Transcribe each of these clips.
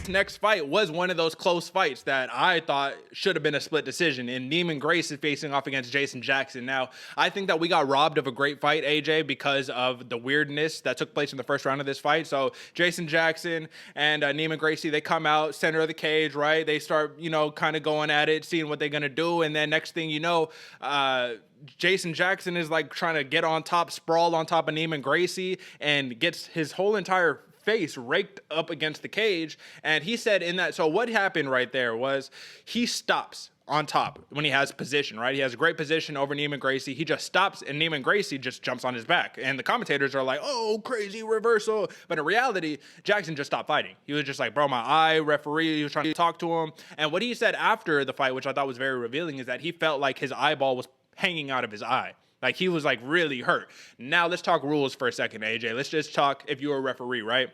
next fight was one of those close fights that I thought should have been a split decision. And Neiman Gracie is facing off against Jason Jackson. Now, I think that we got robbed of a great fight, AJ, because of the weirdness that took place in the first round of this fight. So Jason Jackson and Neiman Gracie, they come out center of the cage, right? They start, kind of going at it, seeing what they're going to do. And then next thing you know, Jason Jackson is like trying to get on top, sprawl on top of Neiman Gracie, and gets his whole entire face raked up against the cage. And he said in that, so what happened right there was he stops on top when he has position, right? He has a great position over Neiman Gracie. He just stops and Neiman Gracie just jumps on his back. And the commentators are like, oh, crazy reversal. But in reality, Jackson just stopped fighting. He was just like, bro, my eye, referee, he was trying to talk to him. And what he said after the fight, which I thought was very revealing, is that he felt like his eyeball was hanging out of his eye. Like he was like really hurt. Now let's talk rules for a second, AJ. Let's just talk if you're a referee, right?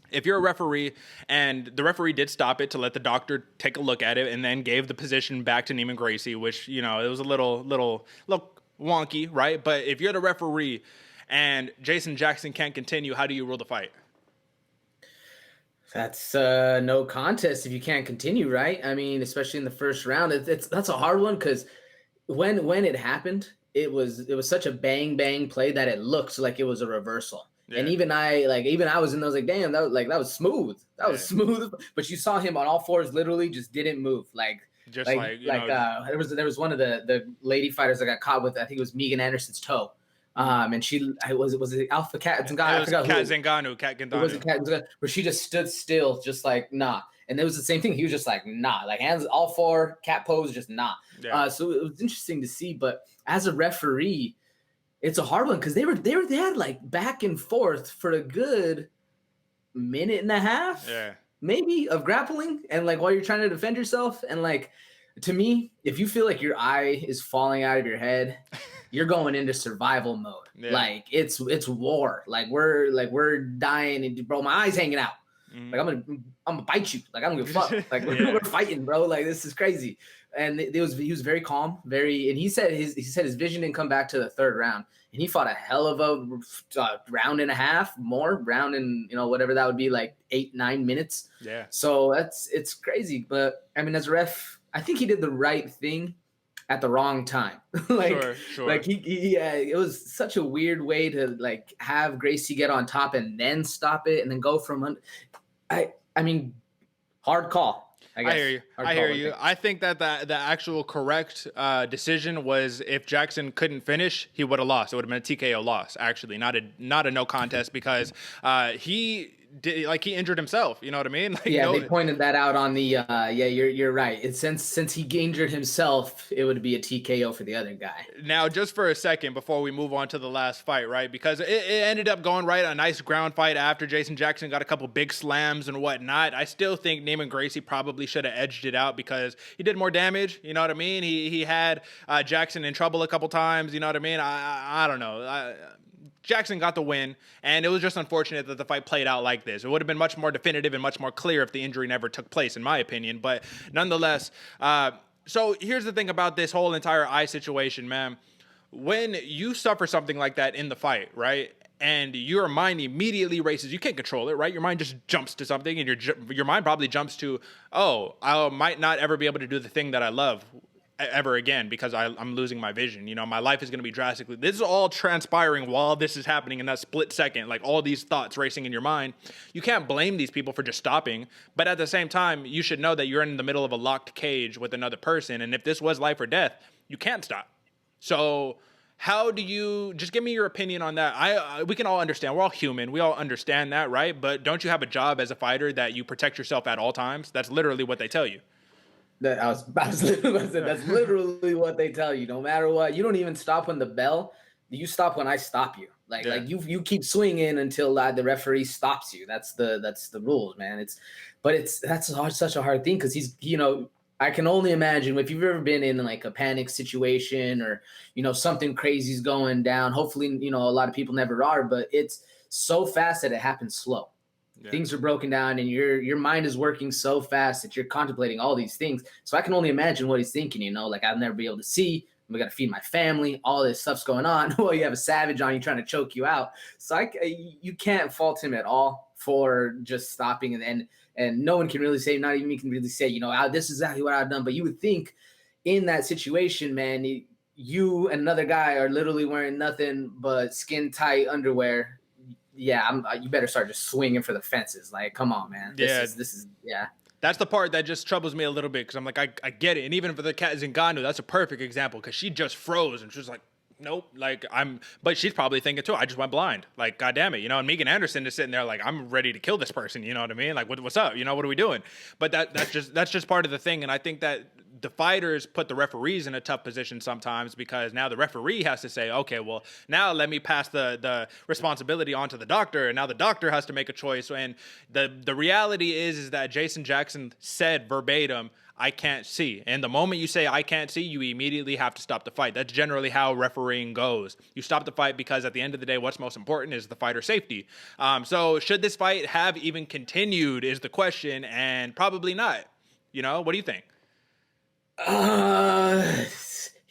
If you're a referee and the referee did stop it to let the doctor take a look at it and then gave the position back to Neiman Gracie, which, it was a little wonky, right? But if you're the referee and Jason Jackson can't continue, how do you rule the fight? That's no contest if you can't continue, right? I mean, especially in the first round, that's a hard one because when it happened, it was such a bang play that it looked like it was a reversal. Yeah. And even I was in those like, damn, that was smooth. That was smooth. But you saw him on all fours, literally just didn't move. There was one of the lady fighters that got caught with, I think it was Megan Anderson's toe. And was it Alpha Cat Zingano? It was Cat Zingano. It wasn't Cat Zingano, where she just stood still, just like, nah. And it was the same thing. He was just like, nah, like hands all four, cat pose, just nah. Yeah. So it was interesting to see. But as a referee, it's a hard one because they had like back and forth for a good minute and a half, maybe, of grappling. And like while you're trying to defend yourself. And like, to me, if you feel like your eye is falling out of your head, you're going into survival mode. Yeah. Like it's war. Like we're dying, and bro, my eye's hanging out. Mm-hmm. Like I'm gonna bite you. Like I don't give a fuck. Like we're fighting, bro. Like this is crazy. And he was very calm, and he said his vision didn't come back to the third round, and he fought a hell of a round and a half, more round and whatever that would be, like 8-9 minutes. Yeah. So it's crazy, but I mean, as a ref, I think he did the right thing at the wrong time. Sure. Like it was such a weird way to like have Gracie get on top and then stop it and then go from. I mean, hard call. I hear you. I think that the actual correct decision was if Jackson couldn't finish, he would have lost. It would have been a TKO loss, actually, not a no contest, because he injured himself. You know what I mean? They pointed that out on the. You're right. Since he injured himself, it would be a TKO for the other guy. Now, just for a second before we move on to the last fight, right? Because it ended up going right, a nice ground fight after Jason Jackson got a couple big slams and whatnot. I still think Neiman Gracie probably should have edged it out because he did more damage. You know what I mean? He had Jackson in trouble a couple times. You know what I mean? I don't know. Jackson got the win, and it was just unfortunate that the fight played out like this. It would have been much more definitive and much more clear if the injury never took place, in my opinion. But nonetheless, so here's the thing about this whole entire eye situation, man. When you suffer something like that in the fight, right, and your mind immediately races, you can't control it, right? Your mind just jumps to something, and your mind probably jumps to, oh, I might not ever be able to do the thing that I love ever again because I'm losing my vision. My life is going to be drastically. This is all transpiring while this is happening in that split second, like all these thoughts racing in your mind. You can't blame these people for just stopping, but at the same time, you should know that you're in the middle of a locked cage with another person, and if this was life or death, you can't stop. So how do you, just give me your opinion on that. We can all understand. We're all human. We all understand that, right? But don't you have a job as a fighter that you protect yourself at all times? That's literally what they tell you. That's literally what they tell you. No matter what, you don't even stop when you stop when I stop you. Like you keep swinging until the referee stops you. That's the rules, man. That's such a hard thing because I can only imagine if you've ever been in like a panic situation or something crazy's going down. Hopefully, a lot of people never are, but it's so fast that it happens slow. Yeah. Things are broken down and your mind is working so fast that you're contemplating all these things. So I can only imagine what he's thinking, like I'll never be able to see. We got to feed my family. All this stuff's going on. Well, you have a savage on you trying to choke you out. So you can't fault him at all for just stopping, and no one can really say, not even me can really say, this is exactly what I've done. But you would think in that situation, man, you and another guy are literally wearing nothing but skin tight underwear. Yeah, you better start just swinging for the fences. Like, come on, man. This is. That's the part that just troubles me a little bit, because I'm like, I get it. And even for the Cat Zingano, that's a perfect example, because she just froze and she was like, nope. Like, but she's probably thinking too, I just went blind. Like, God damn it. And Megan Anderson is sitting there like, I'm ready to kill this person. You know what I mean? Like, what's up? What are we doing? But that's just part of the thing. And I think that the fighters put the referees in a tough position sometimes, because now the referee has to say, okay, well, now let me pass the responsibility on to the doctor, and now the doctor has to make a choice. And the reality is that Jason Jackson said verbatim, I can't see. And the moment you say I can't see, you immediately have to stop the fight. That's generally how refereeing goes. You stop the fight because at the end of the day, what's most important is the fighter's safety. So should this fight have even continued is the question, and probably not. What do you think?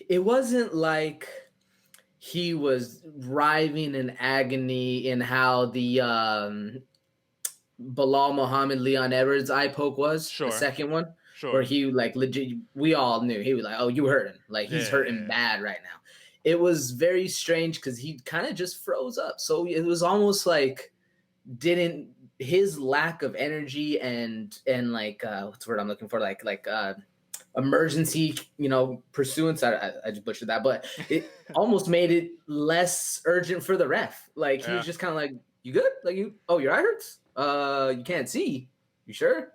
It wasn't like he was writhing in agony in how the Bilal Muhammad Leon Edwards eye poke was, the second one, where he like legit, we all knew he was like, oh, you hurting, like he's hurting bad right now. It was very strange because he kind of just froze up. So it was almost like his lack of energy and like what's the word I'm looking for, like emergency, pursuance. I just butchered that, but it almost made it less urgent for the ref. Like he was just kind of like, "You good? Like your eye hurts? You can't see. You sure?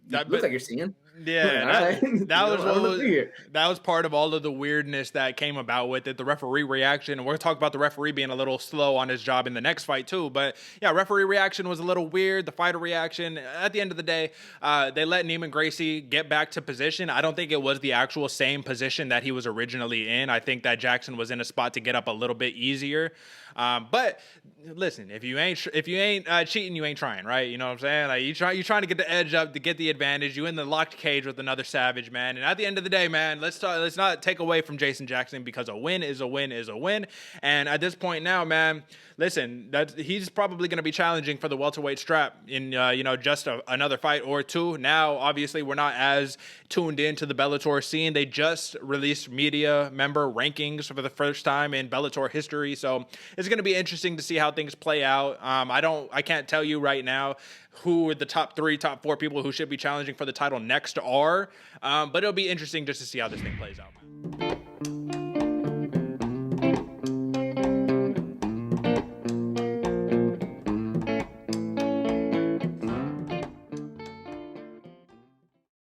Looks like you're seeing." Yeah, that was part of all of the weirdness that came about with it, the referee reaction. And we'll talk about the referee being a little slow on his job in the next fight too. But yeah, referee reaction was a little weird. The fighter reaction, at the end of the day, they let Neiman Gracie get back to position. I don't think it was the actual same position that he was originally in. I think that Jackson was in a spot to get up a little bit easier. But listen, if you ain't cheating, you ain't trying, right? You know what I'm saying? Like you're trying to get the edge up to get the advantage. You in the locked cage with another savage, man. And at the end of the day, man, let's not take away from Jason Jackson, because a win is a win is a win. And at this point now, man, listen, he's probably going to be challenging for the welterweight strap in just another fight or two. Now, obviously, we're not as tuned into the Bellator scene. They just released media member rankings for the first time in Bellator history, so it's going to be interesting to see how things play out. I can't tell you right now who the top 3, top 4 people who should be challenging for the title next are, but it'll be interesting just to see how this thing plays out.